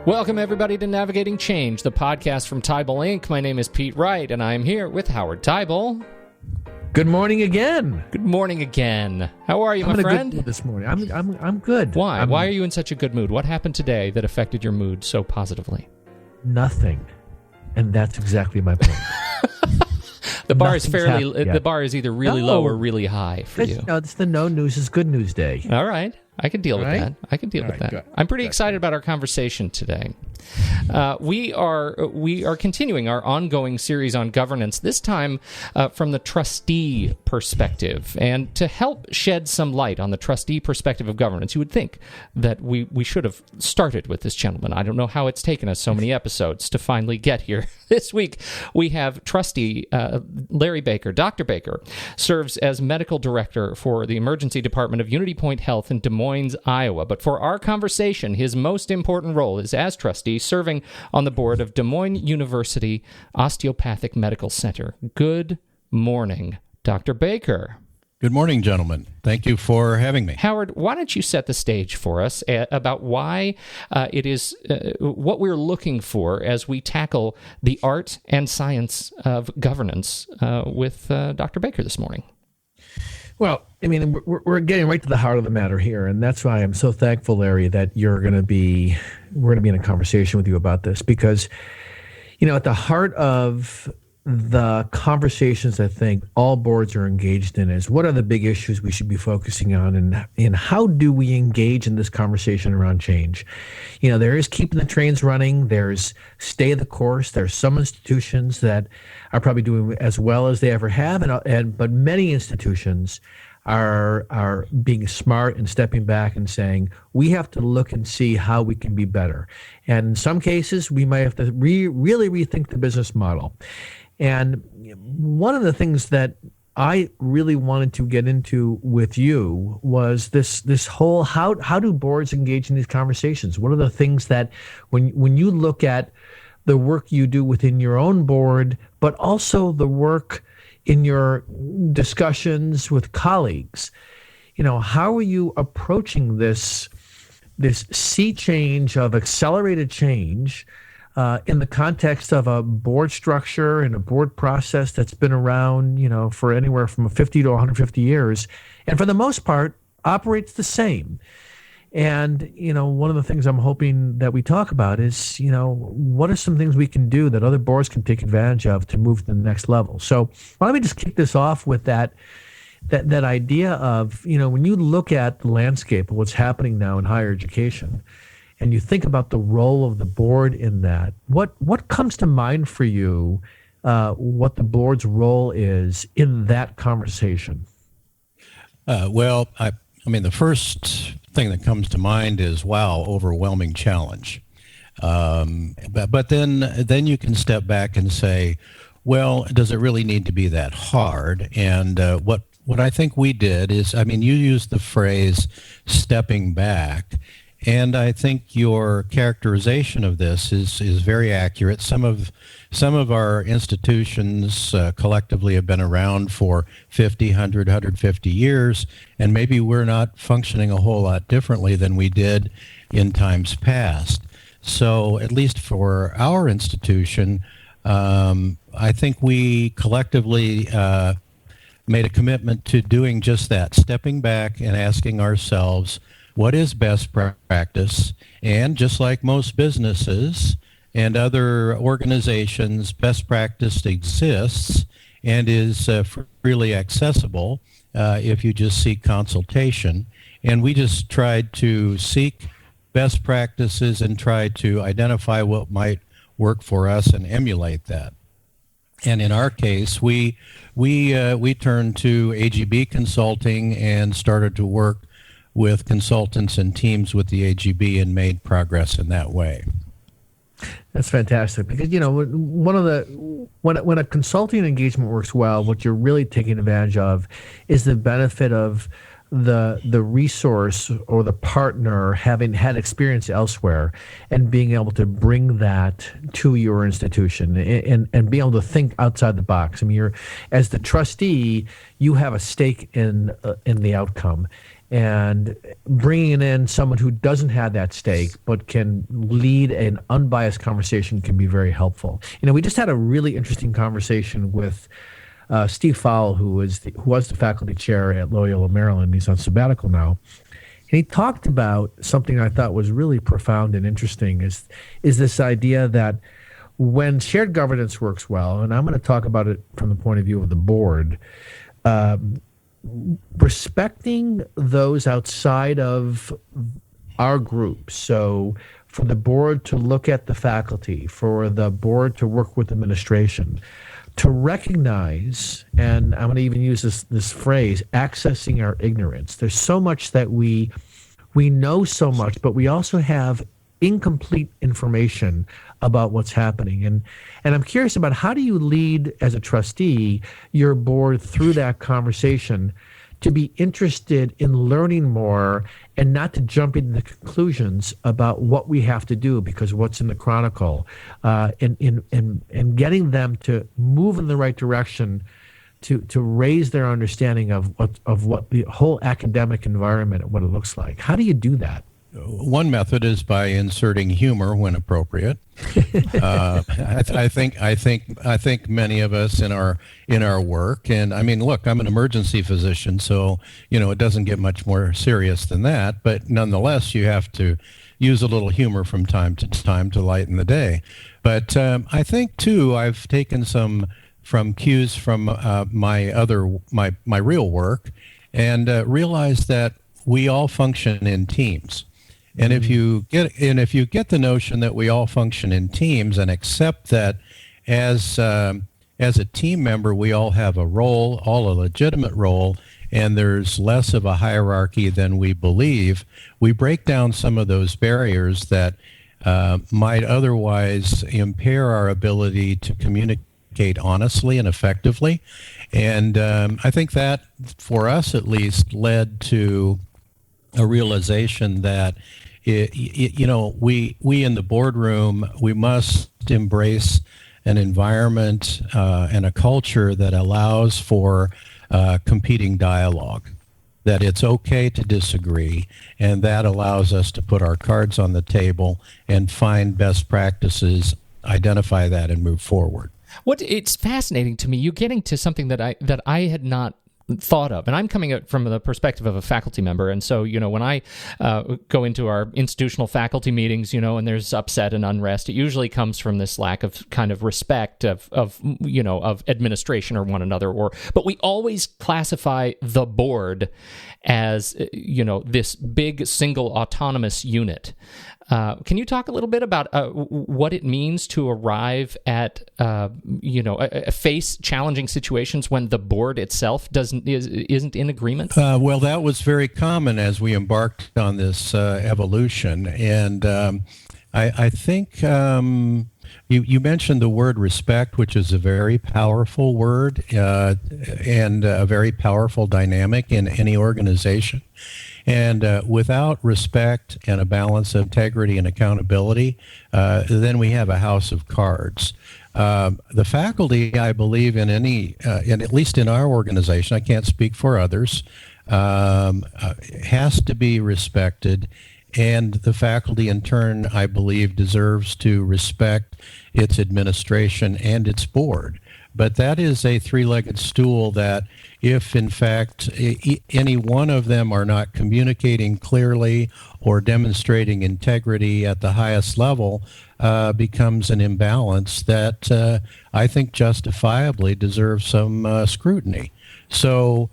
Welcome, everybody, to Navigating Change, the podcast from Tybal Inc. My name is Pete Wright, and I am here with Howard Tybal. Good morning again. Good morning again. How are you, my friend? I'm in a good mood this morning. I'm good. Why? Why are you in such a good mood? What happened today that affected your mood so positively? Nothing. And that's exactly my point. The bar is either really low or really high for you. No, it's the no news is good news day. All right. I can deal with that. I can deal with that. Good. I'm pretty excited about our conversation today. We are continuing our ongoing series on governance, this time from the trustee perspective. And to help shed some light on the trustee perspective of governance, you would think that we should have started with this gentleman. I don't know how it's taken us so many episodes to finally get here. This week, we have trustee Larry Baker. Dr. Baker serves as medical director for the emergency department of UnityPoint Health in Des Moines, Iowa. But for our conversation, his most important role is as trustee serving on the board of Des Moines University Osteopathic Medical Center. Good morning, Dr. Baker. Good morning, gentlemen. Thank you for having me. Howard, why don't you set the stage for us about why it is what we're looking for as we tackle the art and science of governance with Dr. Baker this morning? Well, I mean, we're getting right to the heart of the matter here, and that's why I'm so thankful, Larry, that we're going to be in a conversation with you about this, because, you know, at the heart of the conversations I think all boards are engaged in is what are the big issues we should be focusing on, and how do we engage in this conversation around change? You know, there is keeping the trains running, there's stay the course, there's some institutions that are probably doing as well as they ever have, but many institutions are being smart and stepping back and saying, we have to look and see how we can be better. And in some cases, we might have to really rethink the business model. And one of the things that I really wanted to get into with you was this whole how do boards engage in these conversations? What are the things that when you look at the work you do within your own board, but also the work in your discussions with colleagues, you know, how are you approaching this sea change of accelerated change in the context of a board structure and a board process that's been around, you know, for anywhere from 50 to 150 years, and for the most part operates the same? And, you know, one of the things I'm hoping that we talk about is, you know, what are some things we can do that other boards can take advantage of to move to the next level? So why don't we just kick this off with that idea of, you know, when you look at the landscape of what's happening now in higher education, and you think about the role of the board in that, what comes to mind for you, what the board's role is in that conversation? Well, I mean, the first thing that comes to mind is, wow, overwhelming challenge. But then you can step back and say, well, does it really need to be that hard? And what I think we did is, I mean, you used the phrase stepping back, and I think your characterization of this is very accurate. Some of our institutions collectively have been around for 50, 100, 150 years, and maybe we're not functioning a whole lot differently than we did in times past. So at least for our institution, I think we collectively made a commitment to doing just that, stepping back and asking ourselves, what is best practice? And just like most businesses and other organizations, best practice exists and is freely accessible if you just seek consultation. And we just tried to seek best practices and try to identify what might work for us and emulate that. And in our case, we turned to AGB Consulting and started to work with consultants and teams with the AGB and made progress in that way. That's fantastic, because, you know, when a consulting engagement works well, what you're really taking advantage of is the benefit of the resource or the partner having had experience elsewhere and being able to bring that to your institution and be able to think outside the box. I mean, you're, as the trustee, you have a stake in the outcome, and bringing in someone who doesn't have that stake but can lead an unbiased conversation can be very helpful. You know, we just had a really interesting conversation with Steve Fowle, who was the faculty chair at Loyola Maryland. He's on sabbatical now. And he talked about something I thought was really profound and interesting is this idea that when shared governance works well, and I'm going to talk about it from the point of view of the board, respecting those outside of our group. So for the board to look at the faculty, for the board to work with administration, to recognize, and I'm going to even use this phrase, accessing our ignorance. There's so much that we know so much, but we also have incomplete information about what's happening. And I'm curious about, how do you lead as a trustee your board through that conversation to be interested in learning more and not to jump into the conclusions about what we have to do because what's in the Chronicle, and getting them to move in the right direction to raise their understanding of what the whole academic environment and what it looks like. How do you do that? One method is by inserting humor when appropriate. I think many of us in our work, and I mean, look, I'm an emergency physician, so it doesn't get much more serious than that. But nonetheless, you have to use a little humor from time to time to lighten the day. But I think too, I've taken some from cues from my real work, and realized that we all function in teams. And if you get the notion that we all function in teams and accept that as a team member, we all have a role, all a legitimate role, and there's less of a hierarchy than we believe, we break down some of those barriers that might otherwise impair our ability to communicate honestly and effectively. And I think that, for us at least, led to a realization that we in the boardroom, we must embrace an environment and a culture that allows for competing dialogue, that it's okay to disagree, and that allows us to put our cards on the table and find best practices, identify that, and move forward. It's fascinating to me. You're getting to something that I had not thought of, and I'm coming at from the perspective of a faculty member, and so when I go into our institutional faculty meetings, and there's upset and unrest, it usually comes from this lack of kind of respect of administration or one another, but we always classify the board as this big single autonomous unit. Can you talk a little bit about what it means to arrive at face challenging situations when the board itself isn't in agreement? Well, that was very common as we embarked on this evolution, and I think you mentioned the word respect, which is a very powerful word and a very powerful dynamic in any organization. And without respect and a balance of integrity and accountability, then we have a house of cards. The faculty, I believe, in at least in our organization, I can't speak for others, has to be respected. And the faculty, in turn, I believe, deserves to respect its administration and its board. But that is a three-legged stool that, if in fact any one of them are not communicating clearly or demonstrating integrity at the highest level, becomes an imbalance that I think justifiably deserves some scrutiny. So,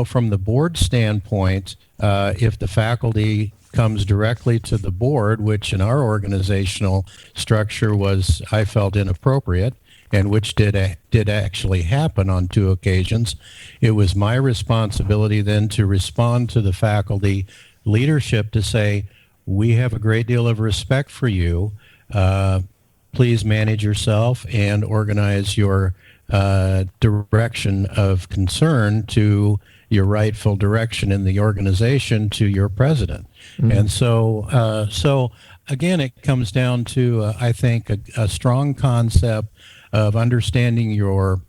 from the board standpoint, if the faculty comes directly to the board, which in our organizational structure was, I felt, inappropriate, and which did actually happen on 2 occasions, it was my responsibility then to respond to the faculty leadership to say, we have a great deal of respect for you. Please manage yourself and organize your direction of concern to your rightful direction in the organization to your president. And so again, it comes down to, I think, a strong concept of understanding your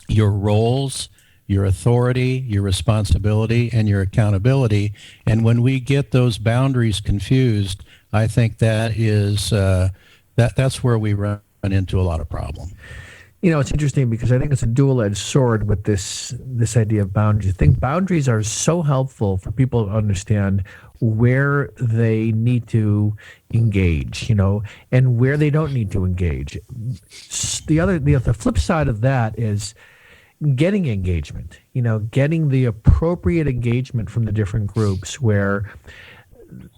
roles, your authority, your responsibility, and your accountability. And when we get those boundaries confused, I think that is that's where we run into a lot of problem. It's interesting because I think it's a dual-edged sword with this idea of boundaries. I think boundaries are so helpful for people to understand where they need to engage, and where they don't need to engage. The flip side of that is getting engagement, getting the appropriate engagement from the different groups where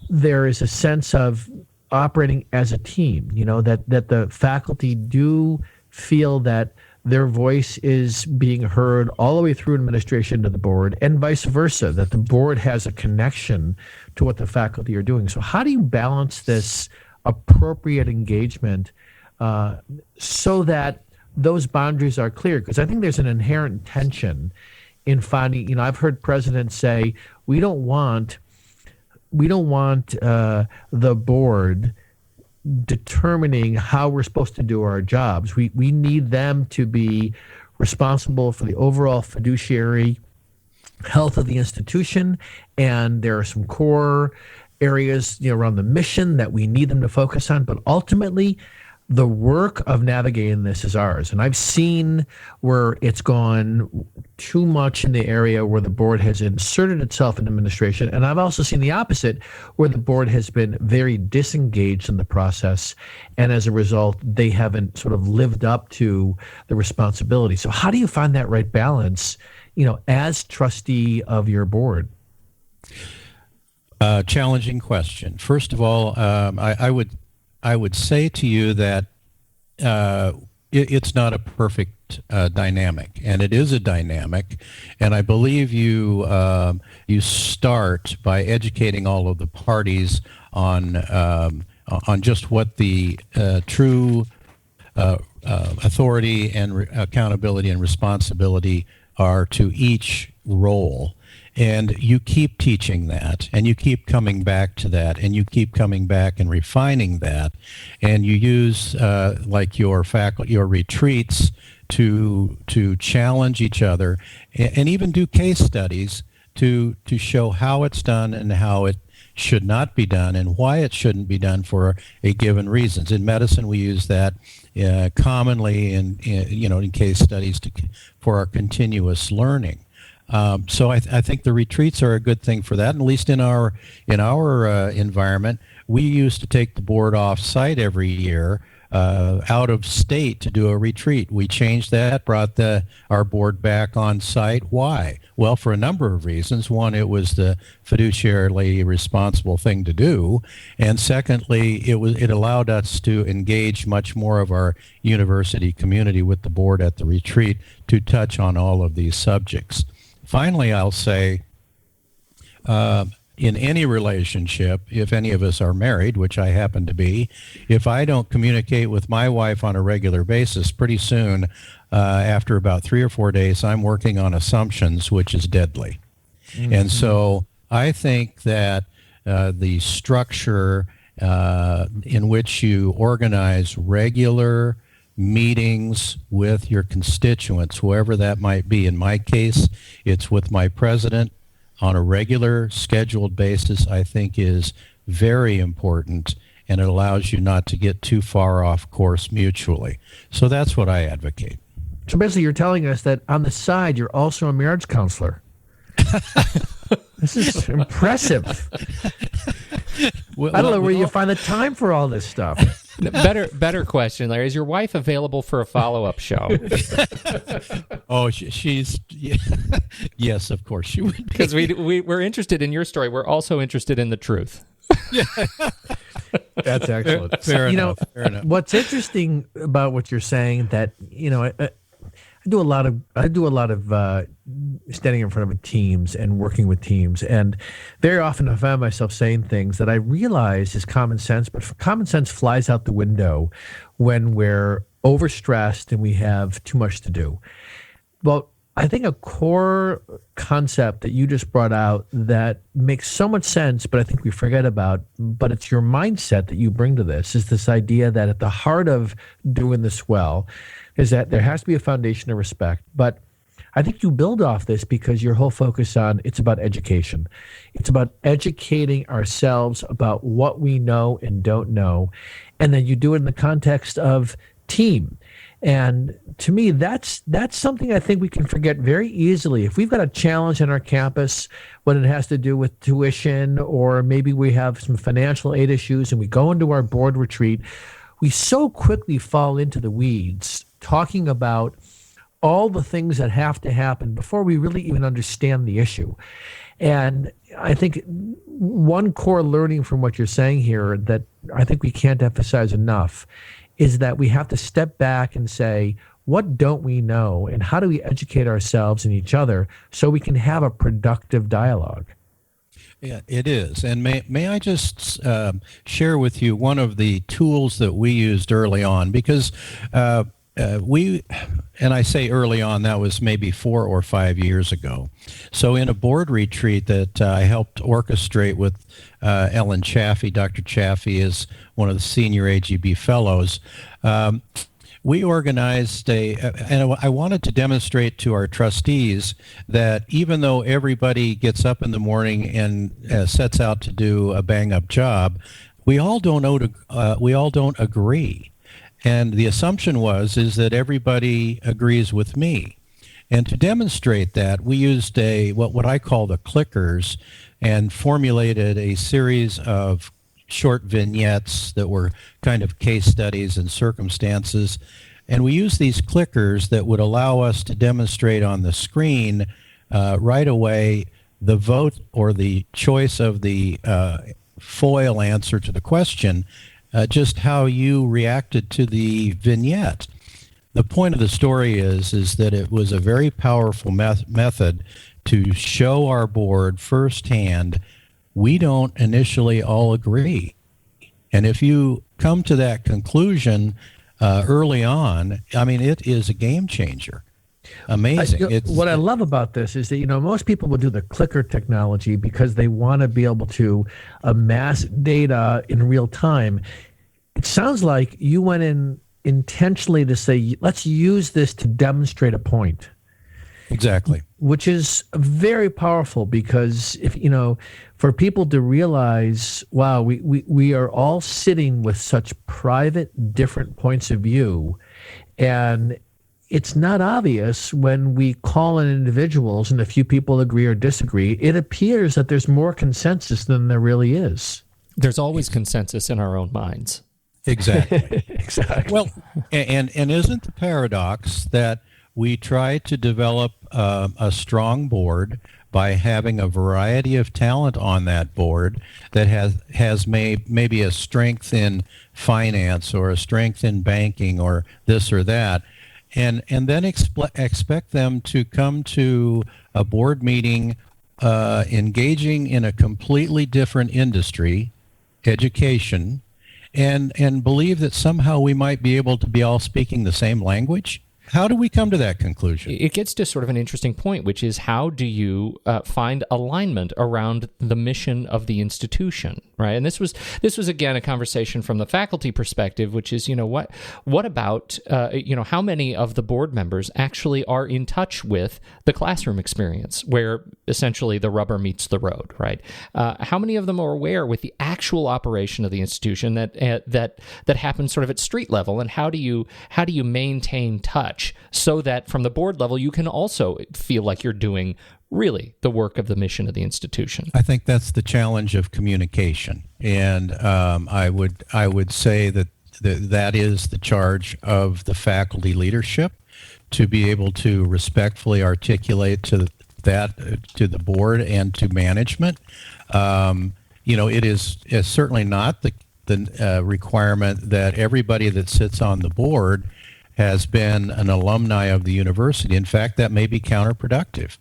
there is a sense of operating as a team, that the faculty do feel that their voice is being heard all the way through administration to the board, and vice versa, that the board has a connection to what the faculty are doing. So how do you balance this appropriate engagement so that those boundaries are clear? Because I think there's an inherent tension in finding, I've heard presidents say, we don't want the board determining how we're supposed to do our jobs. We need them to be responsible for the overall fiduciary health of the institution, and there are some core areas around the mission that we need them to focus on, but ultimately the work of navigating this is ours. And I've seen where it's gone too much in the area where the board has inserted itself in administration. And I've also seen the opposite, where the board has been very disengaged in the process. And as a result, they haven't sort of lived up to the responsibility. So how do you find that right balance, as trustee of your board? Challenging question. First of all, I would say to you that it's not a perfect dynamic, and it is a dynamic. And I believe you start by educating all of the parties on just what the true authority and accountability and responsibility are to each role. And you keep teaching that, and you keep coming back to that, and you keep coming back and refining that, and you use like your retreats to challenge each other, and even do case studies to show how it's done and how it should not be done and why it shouldn't be done for a given reasons. In medicine, we use that commonly in case studies for our continuous learning. So I think the retreats are a good thing for that. And at least in our environment, we used to take the board off site every year, out of state, to do a retreat. We changed that, brought our board back on site. Why? Well, for a number of reasons. One, it was the fiduciarily responsible thing to do, and secondly, it allowed us to engage much more of our university community with the board at the retreat to touch on all of these subjects. Finally, I'll say, in any relationship, if any of us are married, which I happen to be, if I don't communicate with my wife on a regular basis, pretty soon, after about 3 or 4 days, I'm working on assumptions, which is deadly. Mm-hmm. And so I think that the structure in which you organize regular meetings with your constituents, whoever that might be. In my case, it's with my president on a regular scheduled basis, I think is very important, and it allows you not to get too far off course mutually. So that's what I advocate. So basically you're telling us that on the side, you're also a marriage counselor. This is impressive. I don't know where you find the time for all this stuff. Better question, Larry. Is your wife available for a follow-up show? Oh, she's yes, of course she would. Because we're interested in your story. We're also interested in the truth. That's excellent. Fair enough. What's interesting about what you're saying, that I do a lot of standing in front of teams and working with teams, and very often I find myself saying things that I realize is common sense, but common sense flies out the window when we're overstressed and we have too much to do. Well, I think a core concept that you just brought out that makes so much sense, but I think we forget about, but it's your mindset that you bring to this, is this idea that at the heart of doing this well is that there has to be a foundation of respect. But I think you build off this because your whole focus on it's about education. It's about educating ourselves about what we know and don't know. And then you do it in the context of team. And to me, that's something I think we can forget very easily. If we've got a challenge on our campus, when it has to do with tuition, or maybe we have some financial aid issues and we go into our board retreat, we so quickly fall into the weeds talking about all the things that have to happen before we really even understand the issue. And I think one core learning from what you're saying here that I think we can't emphasize enough is that we have to step back and say, what don't we know, and how do we educate ourselves and each other so we can have a productive dialogue? Yeah, it is. And may I just share with you one of the tools that we used early on, because and I say early on, that was maybe 4 or 5 years ago. So in a board retreat that I helped orchestrate with Ellen Chaffee, Dr. Chaffee is one of the senior AGB fellows, we organized and I wanted to demonstrate to our trustees that even though everybody gets up in the morning and sets out to do a bang-up job, we all don't agree. And the assumption is that everybody agrees with me. And to demonstrate that, we used what I call the clickers, and formulated a series of short vignettes that were kind of case studies and circumstances. And we used these clickers that would allow us to demonstrate on the screen right away the vote or the choice of the foil answer to the question, just how you reacted to the vignette. The point of the story is that it was a very powerful method to show our board firsthand we don't initially all agree. And if you come to that conclusion early on, I mean, it is a game changer. Amazing. What I love about this is that, most people will do the clicker technology because they want to be able to amass data in real time. It sounds like you went in intentionally to say, let's use this to demonstrate a point. Exactly. Which is very powerful, because if, for people to realize, wow, we are all sitting with such private, different points of view, and it's not obvious when we call in individuals and a few people agree or disagree. It appears that there's more consensus than there really is. There's always consensus in our own minds. Exactly. Exactly. Well, and isn't the paradox that we try to develop a strong board by having a variety of talent on that board that has maybe a strength in finance or a strength in banking or this or that, and then expect them to come to a board meeting engaging in a completely different industry, education, and believe that somehow we might be able to be all speaking the same language? How do we come to that conclusion? It gets to sort of an interesting point, which is how do you find alignment around the mission of the institution, right? And this was again a conversation from the faculty perspective, which is, what about how many of the board members actually are in touch with the classroom experience, where essentially the rubber meets the road, right? How many of them are aware with the actual operation of the institution that happens sort of at street level, and how do you maintain touch so that from the board level you can also feel like you're doing really the work of the mission of the institution? I think that's the challenge of communication, and I would say that is the charge of the faculty leadership, to be able to respectfully articulate to the board and to management. It is certainly not the requirement that everybody that sits on the board has been an alumni of the university. In fact, that may be counterproductive.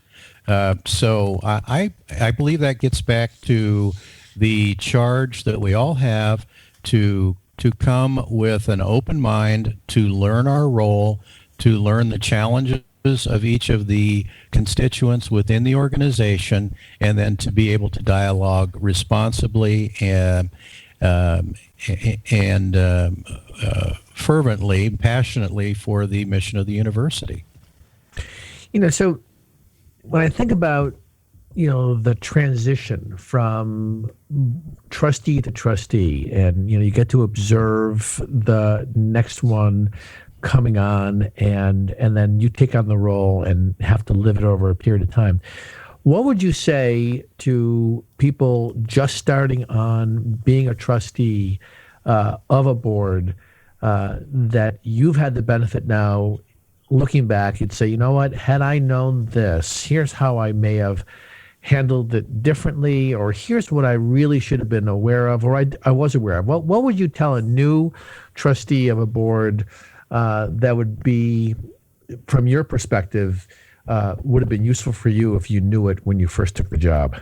So I believe that gets back to the charge that we all have to come with an open mind, to learn our role, to learn the challenges of each of the constituents within the organization, and then to be able to dialogue responsibly and fervently, passionately for the mission of the university. So when I think about, the transition from trustee to trustee, and, you get to observe the next one coming on, and then you take on the role and have to live it over a period of time. What would you say to people just starting on being a trustee of a board that you've had the benefit now, looking back, you'd say, you know what, had I known this, here's how I may have handled it differently, or here's what I really should have been aware of, or I was aware of. What would you tell a new trustee of a board that would be, from your perspective, would have been useful for you if you knew it when you first took the job?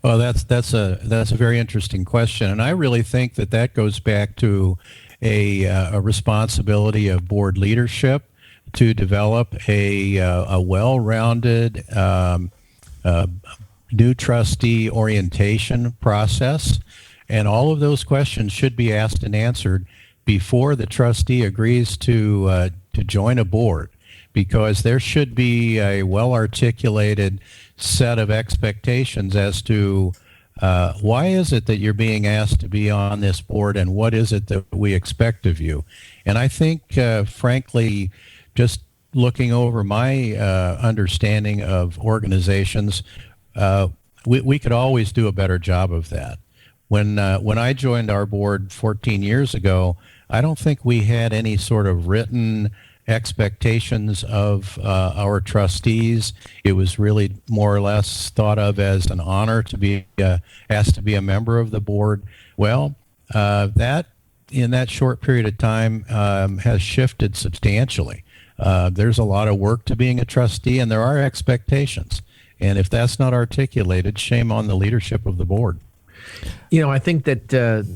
Well, that's a very interesting question, and I really think that goes back to a responsibility of board leadership to develop a well-rounded new trustee orientation process, and all of those questions should be asked and answered before the trustee agrees to join a board, because there should be a well-articulated set of expectations as to why is it that you're being asked to be on this board, and what is it that we expect of you. And I think, frankly, just looking over my understanding of organizations, we could always do a better job of that. When I joined our board 14 years ago, I don't think we had any sort of written expectations of our trustees. It was really more or less thought of as an honor to be asked to be a member of the board. Well, that in that short period of time has shifted substantially. There's a lot of work to being a trustee, and there are expectations. And if that's not articulated, shame on the leadership of the board. I think that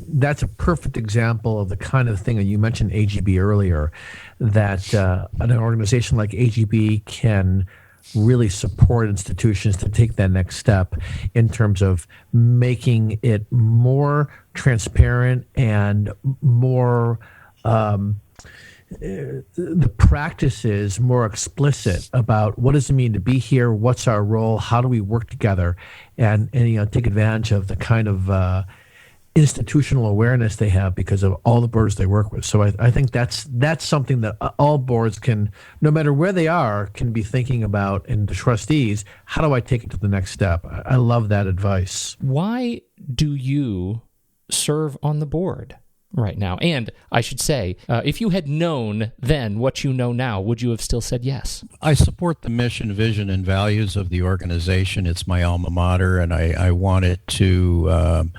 that's a perfect example of the kind of thing that you mentioned AGB earlier, that an organization like AGB can really support institutions to take that next step in terms of making it more transparent and more the practices more explicit about what does it mean to be here, what's our role, how do we work together, and take advantage of the kind of institutional awareness they have because of all the boards they work with. So I think that's something that all boards can, no matter where they are, can be thinking about, and the trustees, how do I take it to the next step? I love that advice. Why do you serve on the board right now? And I should say, if you had known then what you know now, would you have still said yes? I support the mission, vision, and values of the organization. It's my alma mater, and I want it to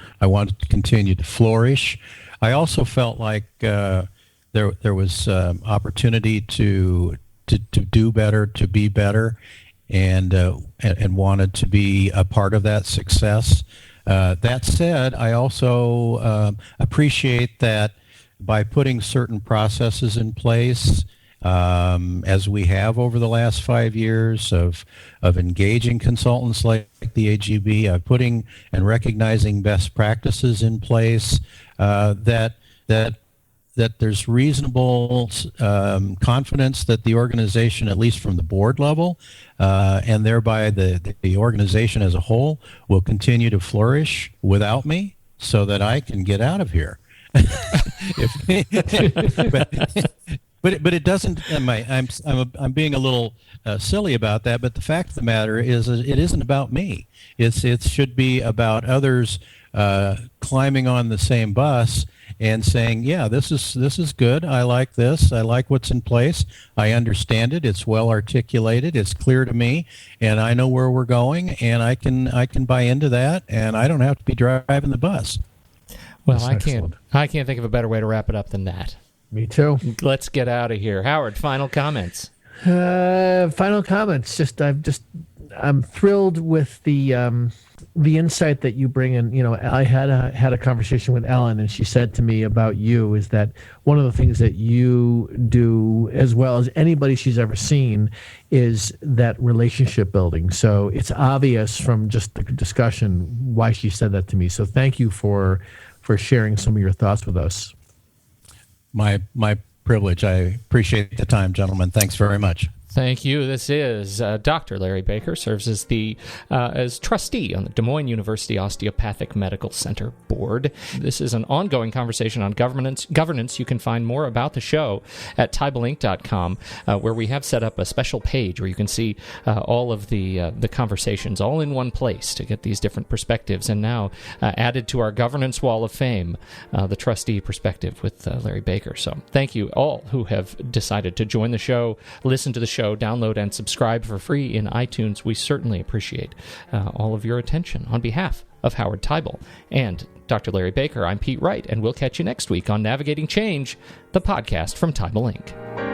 continue to flourish. I also felt like there was opportunity to do better, to be better, and wanted to be a part of that success. That said, I also appreciate that by putting certain processes in place, as we have over the last 5 years of engaging consultants like the AGB, putting and recognizing best practices in place, that there's reasonable confidence that the organization, at least from the board level, and thereby the organization as a whole, will continue to flourish without me, so that I can get out of here. But it doesn't. I'm being a little silly about that. But the fact of the matter is, it isn't about me. It should be about others climbing on the same bus and saying, yeah, this is good. I like this. I like what's in place. I understand it. It's well articulated. It's clear to me, and I know where we're going, and I can buy into that, and I don't have to be driving the bus. Well, I can't think of a better way to wrap it up than that. Me too. Let's get out of here. Howard, final comments. Final comments. I'm thrilled with the insight that you bring in. You know, I had a conversation with Ellen, and she said to me about you is that one of the things that you do as well as anybody she's ever seen is that relationship building. So it's obvious from just the discussion why she said that to me. So thank you for sharing some of your thoughts with us. My privilege. I appreciate the time, gentlemen. Thanks very much. Thank you. This is Dr. Larry Baker, serves as as trustee on the Des Moines University Osteopathic Medical Center Board. This is an ongoing conversation on governance. You can find more about the show at TibleInc.com, where we have set up a special page where you can see all of the conversations all in one place to get these different perspectives. And now added to our governance wall of fame, the trustee perspective with Larry Baker. So thank you all who have decided to join the show, listen to the show, download and subscribe for free in iTunes. We certainly appreciate all of your attention. On behalf of Howard Tybal and Dr. Larry Baker, I'm Pete Wright, and we'll catch you next week on Navigating Change, the podcast from Tybal Inc.